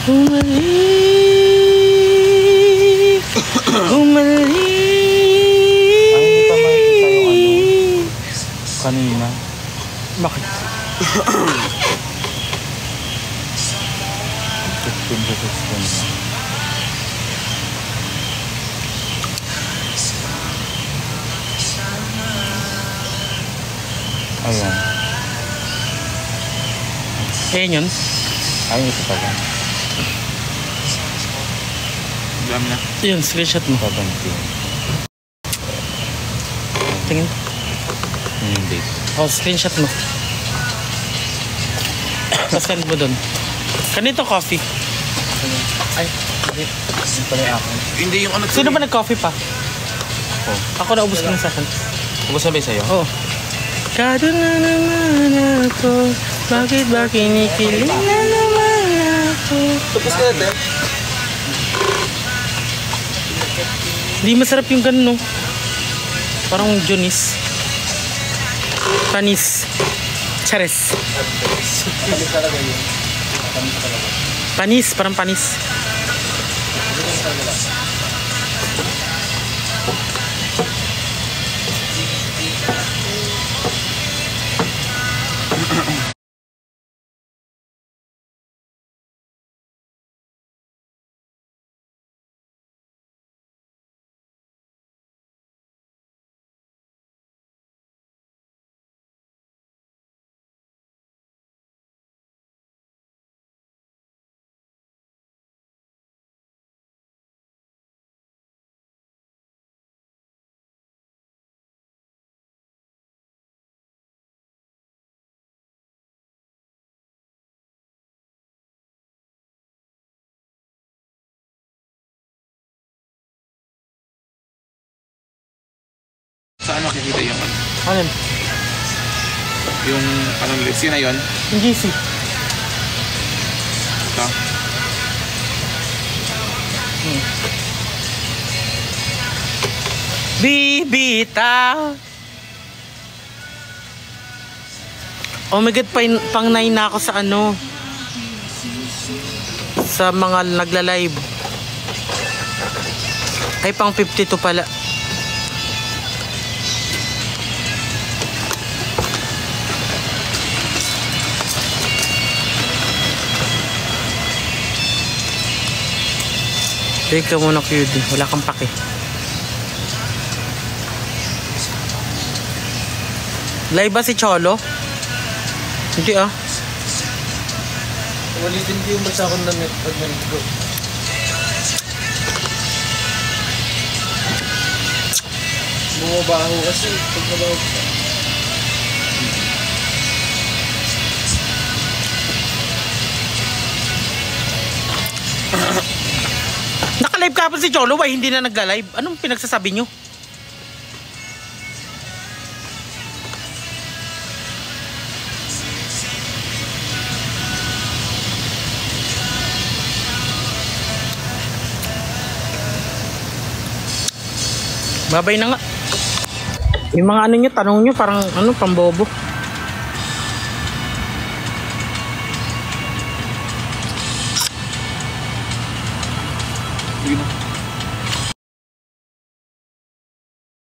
Umalik, umalik. Ay, hindi pa makikita yung ano kanina. Bakit? 15 to 16. Ayan. Ayan yun. Ay, ito pala. Dami na. Yun, screenshot mo. 17. Tingin. Hindi. Oh, screenshot mo. Tapos send mo dun. Kanito coffee. Ay, hindi. Hindi pala yung akin. Hindi yung ano. Sino ba nag-coffee pa? Oh. Ako na ubos ko na sa akin. Ubus sabay sa'yo? Oo. Kado na naman ako. Bakit ba kinikilig na naman ako? Tapos ka natin. Hindi masarap yung ganun, no? Parang Jonis. Panis. Chares. Panis, parang panis. Saan makikita yung ano? Ano? Yung anong lips yun na yun? Yung GC. Ito. Bibita. Oh my God, pang 9 na ako sa ano. Sa mga nagla-live. Ay, pang 52 pala. Teka muna, QD. Wala kang pake. Live ba si Cholo? Hindi ah. Walitin ko yung basa akong damit pag naligo. Bumabaho kasi pag nabaho ka. Naka-live ka pa si Cholo, why hindi na nagla-live? Anong pinagsasabi nyo? Babay na nga. Yung mga ano nyo, tanong nyo, parang ano, pambobo.